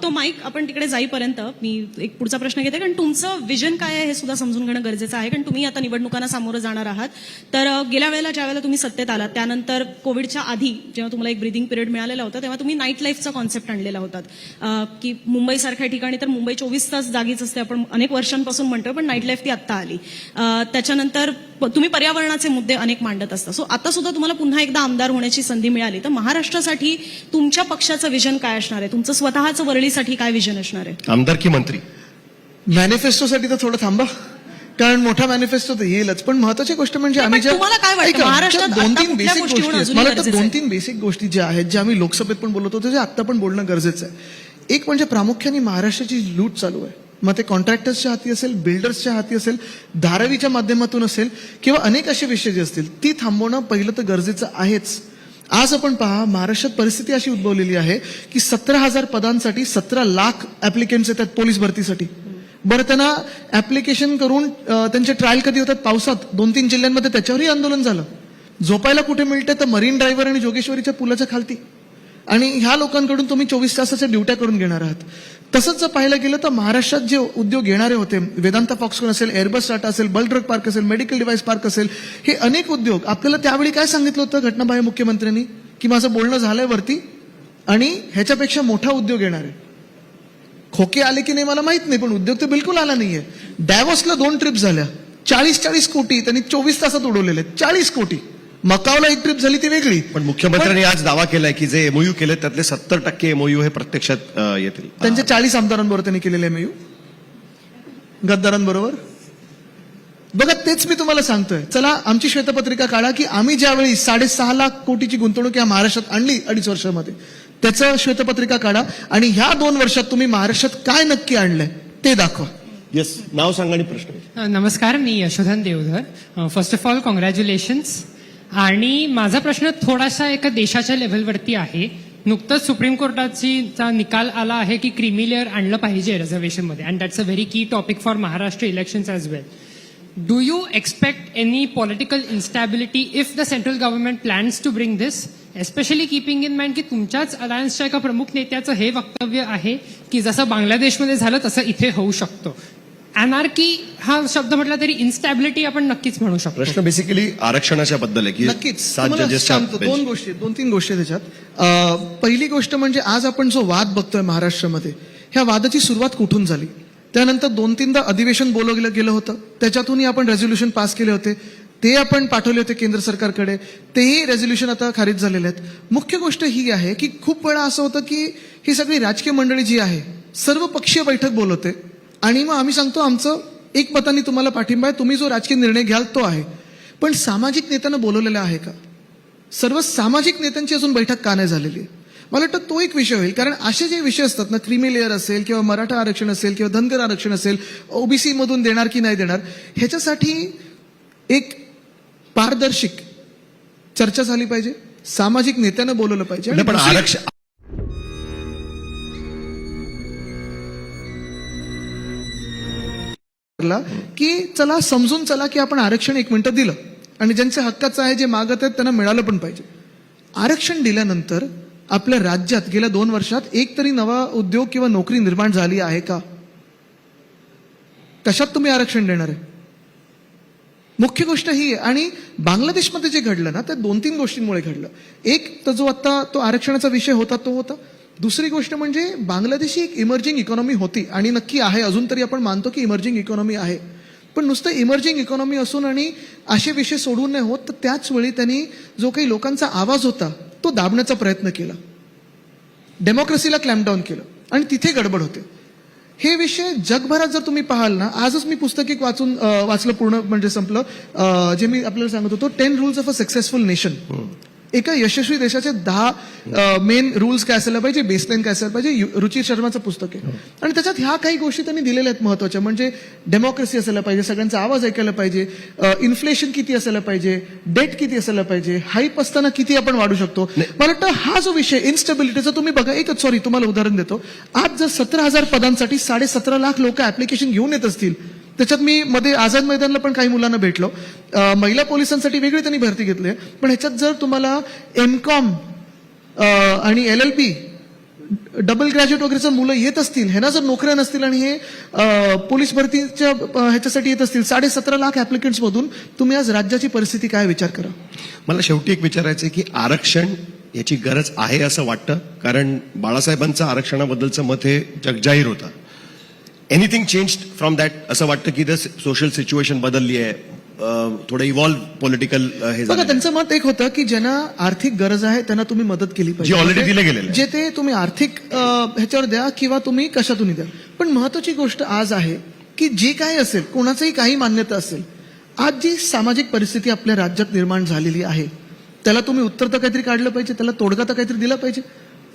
तो माईक आपण तिकडे जाईपर्यंत मी एक पुढचा प्रश्न घेते, कारण तुमचं विजन काय आहे हे सुद्धा समजून घेणं गरजेचं आहे. कारण तुम्ही आता निवडणुकांना सामोरं जाणार आहात. तर गेल्या वेळेला ज्या वेळेला तुम्ही सत्तेत आलात त्यानंतर कोविडच्या आधी जेव्हा तुम्हाला एक ब्रिदिंग पिरियड मिळालेला होता, तेव्हा तुम्ही नाईट लाईफचा कॉन्सेप्ट आणलेला होता की मुंबईसारख्या ठिकाणी तर मुंबई 24 तास जागीच असते, आपण अनेक वर्षांपासून म्हणतोय, पण नाईट लाईफ ती आत्ता आली. त्याच्यानंतर तुम्ही पर्यावरणाचे मुद्दे अनेक मांडत असता. सो आता सुद्धा तुम्हाला पुन्हा एकदा आमदार होण्याची संधी मिळाली तर महाराष्ट्रासाठी तुमच्या पक्षाचं विजन काय असणार आहे? तुमचं स्वतःचं वरळीसाठी काय विजन असणार आहे? आमदार की मंत्री? मॅनिफेस्टोसाठी तर थोडं थांबा, कारण मोठा मॅनिफेस्टो तर येईलच. पण महत्वाची गोष्ट म्हणजे आम्ही पण तुम्हाला काय वाटतं, महाराष्ट्रात आता 2-3 कुठल्या बेसिक गोष्टी गोष्टी होणं आहेत. अजूनही मला वाटतं गरजेचं आहे? 2-3 बेसिक गोष्टी ज्या आहेत, ज्या आम्ही लोकसभेत पण बोलत होतो, जे आता पण बोलणं गरजेचं आहे. एक म्हणजे प्रामुख्याने महाराष्ट्राची लूट चालू आहे. मग ते कॉन्ट्रॅक्टर्सच्या हाती असेल, बिल्डर्सच्या हाती असेल, धारावीच्या माध्यमातून असेल, किंवा अनेक असे विषय जे असतील, ती थांबवणं पहिलं तर गरजेचं आहेच. आज आपण पहा, महाराष्ट्रात परिस्थिती अशी उद्भवलेली आहे की 17,000 पदांसाठी 17 लाख ऍप्लिकेंट्स येतात पोलीस भरतीसाठी. बरं, त्यांना ऍप्लिकेशन करून त्यांचे ट्रायल कधी होतात? पावसात 2-3 जिल्ह्यांमध्ये त्याच्यावरही आंदोलन झालं. झोपायला कुठे मिळते तर मरीन ड्रायव्हर आणि जोगेश्वरीच्या पुलाच्या खालती. आणि ह्या लोकांकडून तुम्ही 24 तासाच्या ड्युट्या करून घेणार आहात. तसंच जर पाहायला गेलं तर महाराष्ट्रात जे उद्योग येणारे होते, वेदांता फॉक्सकॉन असेल, एअरबस टाटा असेल, बल्क ड्रग पार्क असेल, मेडिकल डिव्हाइस पार्क असेल, हे अनेक उद्योग आपल्याला त्यावेळी काय सांगितलं होतं घटनाबाह्य मुख्यमंत्र्यांनी, की माझं बोलणं झालंय वरती आणि ह्याच्यापेक्षा मोठा उद्योग येणार आहे. खोके आले की नाही मला माहित नाही, पण उद्योग तर बिलकुल आला नाहीये. डॅवॉसला 2 ट्रिप झाल्या, 40 कोटी त्यांनी 24 तासात उडवलेले. 40 कोटी. मकावला एक ट्रिप झाली ती वेगळी. पण मुख्यमंत्र्यांनी आज दावा केलाय की जे एमओयू केले त्यातले 70% एमओयू हे प्रत्यक्षात येतील. त्यांच्या 40 आमदारांबरोबर त्यांनी केलेले एमयू गद्दारांबरोबर. बघा, तेच मी तुम्हाला सांगतोय. चला, आमची श्वेतपत्रिका काढा की आम्ही ज्यावेळी 6.5 लाख कोटीची गुंतवणूक या महाराष्ट्रात आणली 2.5 वर्षामध्ये, त्याचं श्वेतपत्रिका काढा आणि ह्या 2 वर्षात तुम्ही महाराष्ट्रात काय नक्की आणलंय ते दाखवा. येस, नाव सांगा आणि प्रश्न. नमस्कार, मी Yashodhan Deodhar. First of all congratulations. आणि माझा प्रश्न थोडासा एका देशाच्या लेव्हलवरती आहे. नुकतंच सुप्रीम कोर्टाचा निकाल आला आहे की क्रीमी लेअर आणलं पाहिजे रिझर्वेशनमध्ये, and that's a very key topic for Maharashtra elections as well. Do you expect any political instability if the central government plans to bring this, especially keeping in mind की तुमच्याच अलायन्सच्या एका प्रमुख नेत्याचं हे वक्तव्य आहे की जसं बांगलादेशमध्ये झालं तसं इथे होऊ शकतं. अनार्की हा शब्द म्हटला तरी इन्स्टॅबिलिटी आपण नक्कीच म्हणू शकतो. प्रश्न बेसिकली आरक्षणाच्या बद्दल आहे की नक्कीच 7 तुम्हाला जजेसच्या सांगतो, दोन तीन गोष्टी आहेत त्याच्यात. पहिली गोष्ट म्हणजे आज आपण जो वाद बघतोय महाराष्ट्रामध्ये, ह्या वादाची सुरुवात कुठून झाली? त्यानंतर 2-3दा अधिवेशन बोलवलं गेलं होतं, त्याच्यातूनही आपण रेझोल्युशन पास केले होते, ते आपण पाठवले होते केंद्र सरकारकडे, तेही रेझोल्युशन आता खारिज झालेले आहेत. मुख्य गोष्ट ही आहे की खूप वेळा असं होतं की ही सगळी राजकीय मंडळी जी आहे सर्व पक्षीय बैठक बोलवते आणि मग आम्ही सांगतो आमचं एक मताने तुम्हाला पाठिंबा आहे, तुम्ही जो राजकीय निर्णय घ्याल तो आहे. पण सामाजिक नेत्यांना बोलवलेलं आहे का? सर्व सामाजिक नेत्यांची अजून बैठक का नाही झालेली आहे? मला वाटतं तो एक विषय होईल, कारण असे जे विषय असतात ना, क्रीमी लेअर असेल किंवा मराठा आरक्षण असेल किंवा धनगर आरक्षण असेल, ओबीसी मधून देणार की नाही देणार, ह्याच्यासाठी एक पारदर्शक चर्चा झाली पाहिजे, सामाजिक नेत्यांना बोलवलं पाहिजे. आणि पण दुसरी- आरक्षण की चला समजून चला की आपण आरक्षण 1 मिनिटं दिलं आणि ज्यांच्या हक्काचं आहे, जे मागत आहेत त्यांना मिळालं पण पाहिजे. आरक्षण दिल्यानंतर आपल्या राज्यात गेल्या 2 वर्षात एक तरी नवा उद्योग किंवा नोकरी निर्माण झाली आहे का? कशात तुम्ही आरक्षण देणार आहे? मुख्य गोष्ट ही आहे. आणि बांगलादेशमध्ये जे घडलं ना, ते 2-3 गोष्टींमुळे घडलं. एक तर जो आता तो आरक्षणाचा विषय होता तो होता. दुसरी गोष्ट म्हणजे बांगलादेश ही एक इमर्जिंग इकॉनॉमी होती आणि नक्की आहे, अजून तरी आपण मानतो की इमर्जिंग इकॉनॉमी आहे. पण नुसतं इमर्जिंग इकॉनॉमी असून आणि असे विषय सोडून नाही होत, तर त्याच वेळी त्यांनी जो काही लोकांचा आवाज होता तो दाबण्याचा प्रयत्न केला, डेमोक्रेसीला क्लॅम्पडाऊन केलं आणि तिथे गडबड होते. हे विषय जगभरात जर तुम्ही पाहाल ना, आजच मी पुस्तक एक वाचलं पूर्ण म्हणजे संपलं, जे मी आपल्याला सांगत होतो, 10 rules of a successful nation. एका यशस्वी देशाचे 10 मेन रूल्स काय असायला पाहिजे, बेसलाईन काय असायला पाहिजे, रुचिर शर्माचं पुस्तक आहे. आणि त्याच्यात ह्या काही गोष्टी त्यांनी दिलेल्या आहेत महत्वाच्या, म्हणजे डेमोक्रेसी असायला पाहिजे, सगळ्यांचा आवाज ऐकायला पाहिजे, इन्फ्लेशन किती असायला पाहिजे, डेट किती असायला पाहिजे, हाईप असताना किती आपण वाढू शकतो. मला वाटतं हा जो विषय इन्स्टेबिलिटीचा, तुम्ही बघा, सॉरी तुम्हाला उदाहरण देतो. आज जर 17,000 पदांसाठी 17.5 लाख लोक ऍप्लिकेशन घेऊन येत असतील, त्याच्यात मी मध्ये आझाद मैदानला पण काही मुलांना भेटलो, महिला पोलिसांसाठी वेगळी त्यांनी भरती घेतली आहे. पण ह्याच्यात जर तुम्हाला एमकॉम आणि LLB डबल ग्रॅज्युएट वगैरेचं मुलं येत असतील, ह्यांना जर नोकऱ्या नसतील आणि हे पोलीस भरतीच्या ह्याच्यासाठी येत असतील 17.5 लाख ऍप्लिकेंट्स मधून, तुम्ही आज राज्याची परिस्थिती काय विचार करा. मला शेवटी एक विचारायचं आहे की आरक्षण याची गरज आहे असं वाटतं, कारण बाळासाहेबांचं आरक्षणाबद्दलचं मत हे जगजाहीर होतं. एनिथिंग चेंज फ्रॉम दॅट असं वाटतं की सोशल सिच्युएशन बदलली आहे, थोडं इव्हॉल्व्ह पॉलिटिकल हे बघा, झालं, त्यांचं मत एक होतं की ज्यांना आर्थिक गरज आहे त्यांना तुम्ही मदत केली जे पाहिजे, ऑलरेडी दिलं गेलेलं आहे. जे ते तुम्ही आर्थिक ह्याच्यावर द्या किंवा तुम्ही कशातूनही द्या. पण महत्वाची गोष्ट आज आहे की जे काही असेल, कोणाचंही काही मान्यता असेल, आज जी सामाजिक परिस्थिती आपल्या राज्यात निर्माण झालेली आहे, त्याला तुम्ही उत्तर तर काहीतरी काढलं पाहिजे, त्याला तोडगा तर काहीतरी दिला पाहिजे.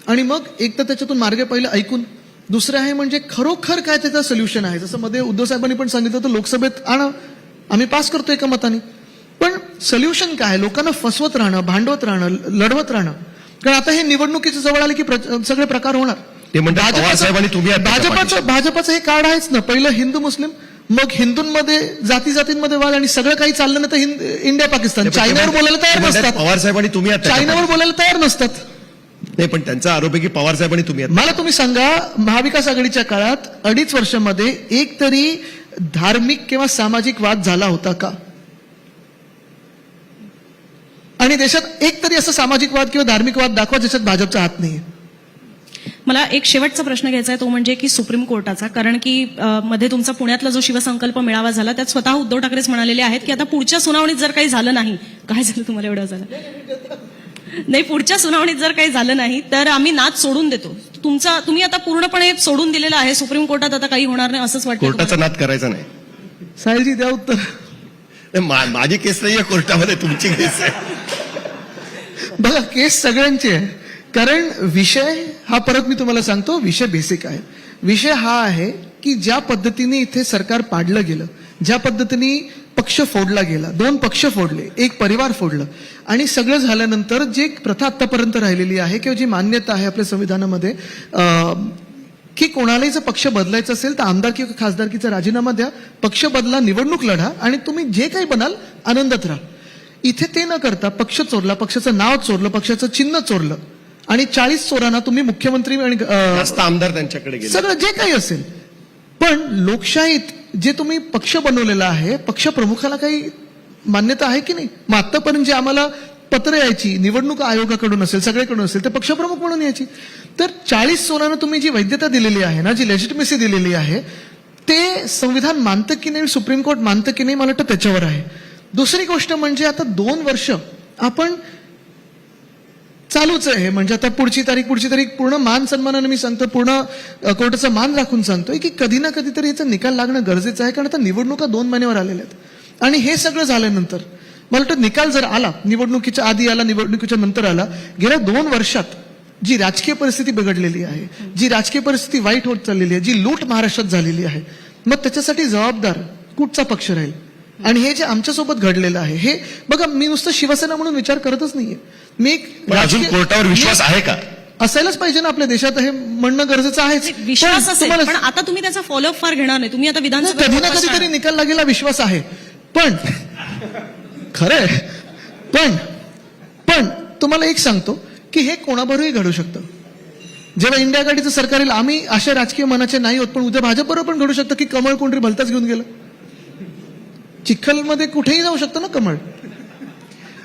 आणि मग एक तर त्याच्यातून मार्ग पहिलं ऐकून, दुसरं आहे म्हणजे खरोखर काय त्याचं सोल्युशन आहे. जसं मध्ये उद्धव साहेबांनी पण सांगितलं होतं, लोकसभेत आणा, आम्ही पास करतो एका मताने. पण सोल्युशन काय? लोकांना फसवत राहणं, भांडवत राहणं, लढवत राहणं. कारण आता हे निवडणुकीचं जवळ आले की सगळे प्रकार होणार. ते म्हणतात पवार साहेबांनी तुम्ही आहात त्याच्या पाठीशी. भाजपाचं हे कार्ड आहेच ना, पहिलं हिंदू मुस्लिम, मग हिंदूंमध्ये जातींमध्ये वाद आणि सगळं काही चाललं ना तर इंडिया पाकिस्तान. चायनावर बोलायला तयार ते म्हणतात नसतात, पवार साहेबांनी तुम्ही आहात त्याच्या चायनावर बोलायला तयार नसतात. पाठीशी. नाही, पण त्यांचा आरोप आहे की पवार साहेबांनी तुम्ही आहात. मला तुम्ही सांगा, महाविकास आघाडीच्या काळात 2.5 वर्षामध्ये एक तरी धार्मिक किंवा सामाजिक वाद झाला होता का? आणि देशात एक तरी असा सामाजिक वाद किंवा धार्मिक वाद दाखवा ज्याच्यात भाजपचा हात नाहीये. मला एक शेवटचा प्रश्न घ्यायचा आहे, तो म्हणजे की सुप्रीम कोर्टाचा. कारण की मध्ये तुमचा पुण्यातला जो शिवसंकल्प मेळावा झाला, त्यात स्वतः उद्धव ठाकरेच म्हणालेले आहेत की आता पुढच्या सुनावणीत जर काही झालं नाही, काय झालं तुम्हाला एवढं झालं नाही, पुढच्या सुनावणीत जर काही झालं नाही तर आम्ही नाच सोडून देतो. तुम्ही आता पूर्णपणे सोडून दिलेलं आहे, सुप्रीम कोर्टात आता काही होणार नाही असंच वाटतं कोर्टाचा नाद करायचा नाही. साहेबजी द्या उत्तर. माझी केस नाहीये कोर्टामध्ये, तुमची केस आहे. बघा, केस सगळ्यांची आहे. कारण विषय हा, परत मी तुम्हाला सांगतो, विषय बेसिक आहे. विषय हा आहे की ज्या पद्धतीने इथे सरकार पाडलं गेलं, ज्या पद्धतीने पक्ष फोडला गेला, 2 पक्ष फोडले, एक परिवार फोडलं, आणि सगळं झाल्यानंतर जे प्रथा आतापर्यंत राहिलेली आहे किंवा जी मान्यता आहे आपल्या संविधानामध्ये की कोणालाही जर पक्ष बदलायचं असेल तर आमदार किंवा खासदारकीचा राजीनामा द्या, पक्ष बदला, निवडणूक लढा आणि तुम्ही जे काही बनाल आनंदात राहा. इथे ते न करता पक्ष चोरला, पक्षाचं नाव चोरलं, पक्षाचं चिन्ह चोरलं आणि 40 चोरांना तुम्ही मुख्यमंत्री आणि जास्त आमदार त्यांच्याकडे गेले. सगळं जे काही असेल, पण लोकशाहीत जे तुम्ही पक्ष बनवलेला आहे, पक्ष प्रमुखाला काही मान्यता आहे की नाही? मग आतापर्यंत जे आम्हाला पत्र यायची निवडणूक आयोगाकडून असेल, सगळ्याकडून असेल, ते पक्षप्रमुख म्हणून यायची. तर 40 सोनानं तुम्ही जी वैधता दिलेली आहे ना, जी लेजिटिमेसी दिलेली आहे, ते संविधान मानतं की नाही, सुप्रीम कोर्ट मानतं की नाही, मला वाटतं त्याच्यावर आहे. दुसरी गोष्ट म्हणजे आता 2 वर्ष आपण चालूच आहे. म्हणजे आता पुढची तारीख पूर्ण मान सन्मानाने मी सांगतो, पूर्ण कोर्टाचा मान राखून सांगतोय की कधी ना कधीतरी याचा निकाल लागणं गरजेचं आहे. कारण आता निवडणुका 2 महिन्यावर आलेल्या आहेत आणि हे सगळं झाल्यानंतर मला वाटतं निकाल जर आला, निवडणुकीच्या आधी आला, निवडणुकीच्या नंतर आला, गेल्या 2 वर्षात जी राजकीय परिस्थिती बिघडलेली आहे, जी राजकीय परिस्थिती वाईट होत चाललेली आहे, जी लूट महाराष्ट्रात झालेली आहे, मग त्याच्यासाठी जबाबदार कुठचा पक्ष राहील? आणि हे जे आमच्यासोबत घडलेलं आहे, हे बघा, मी नुसतं शिवसेना म्हणून विचार करतच नाहीये. मी एक पण अजून कोर्टावर विश्वास आहे का? असायलाच पाहिजे ना आपल्या देशात, हे म्हणणं गरजेचं आहेच. विश्वास पण असेल, तुम्हाला- पण आता तुम्ही त्याचा फॉलोअप फार घेणार नाही. तुम्ही आता कधी ना विधानसभेत कधीतरी निकाल लागेला विश्वास आहे. पण खरंय, पण तुम्हाला एक सांगतो की हे कोणाबरोबरही घडू शकतं. जेव्हा इंडिया आघाडीचं सरकार येईल, आम्ही अशा राजकीय मनाचे नाही होत, पण उद्या भाजपबरोबर पण घडू शकतं की कमळ कोणतरी भलताच घेऊन गेलं. चिखलमध्ये कुठेही जाऊ शकतं ना कमळ.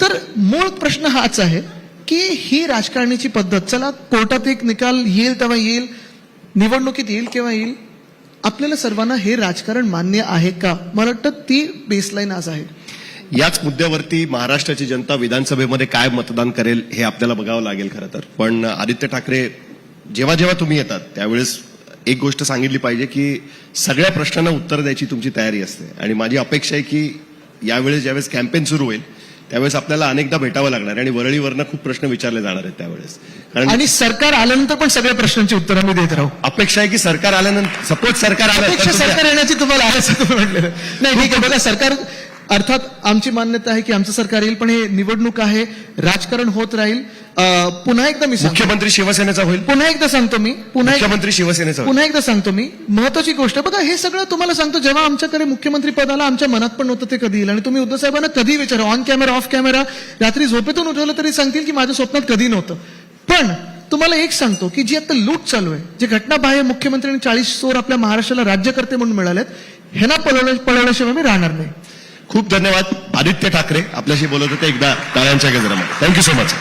तर मूळ प्रश्न हाच आहे की ही राजकारणाची पद्धत, चला कोर्टात एक निकाल येईल तेव्हा येईल, निवडणुकीत येईल केव्हा येईल, आपल्याला सर्वांना हे राजकारण मान्य आहे का? मला वाटतं ती बेसलाईन आज आहे. याच मुद्द्यावरती महाराष्ट्राची जनता विधानसभेमध्ये काय मतदान करेल हे आपल्याला बघावं लागेल खरं तर. पण आदित्य ठाकरे, जेव्हा जेव्हा तुम्ही येतात त्यावेळेस एक गोष्ट सांगितली पाहिजे की सगळ्या प्रश्नांना उत्तर द्यायची तुमची तयारी असते. आणि माझी अपेक्षा आहे की यावेळेस ज्यावेळेस कॅम्पेन सुरू होईल त्यावेळेस आपल्याला अनेकदा भेटावं लागणार आणि वरळीवरनं खूप प्रश्न विचारले जाणार आहेत त्यावेळेस. कारण आणि सरकार आल्यानंतर पण सगळ्या प्रश्नांची उत्तरं मी देत राहू. अपेक्षा आहे की सरकार आल्यानंतर, सपोज सरकार आलं अपेक्षा तर सरकार येण्याची तुम्हाला आहे असं तुम्ही म्हटलेलं. नाही, ठीक आहे. बघा, सरकार अर्थात आमची मान्यता आहे की आमचं सरकार येईल, पण हे निवडणूक आहे, राजकारण होत राहील. पुन्हा एकदा मी सांगतो, मुख्यमंत्री शिवसेनेचा होईल, पुन्हा एकदा सांगतो मी, मुख्यमंत्री शिवसेनेचा होईल. पुन्हा एकदा सांगतो मी, महत्वाची गोष्ट बघा, हे सगळं तुम्हाला सांगतो, जेव्हा आमच्याकडे मुख्यमंत्री पद आला, आमच्या मनात पण नव्हतं ते कधी येईल. आणि तुम्ही उद्धव साहेबांना कधी विचारा, ऑन कॅमेरा ऑफ कॅमेरा, रात्री झोपेतून उठवलं तरी सांगतील की माझ्या स्वप्नात कधी नव्हतं. पण तुम्हाला एक सांगतो की जी आता लूट चालू आहे, जे घटनाबाह्य मुख्यमंत्र्यांनी 40 चोर आपल्या महाराष्ट्राला राज्यकर्ते म्हणून मिळालेत, ह्यांना पळवल्याशिवाय मी राहणार नाही. खूप धन्यवाद. आदित्य ठाकरे आपल्याशी बोलत होते, एकदा टाळ्यांच्या गजरामध्ये. Thank you so much.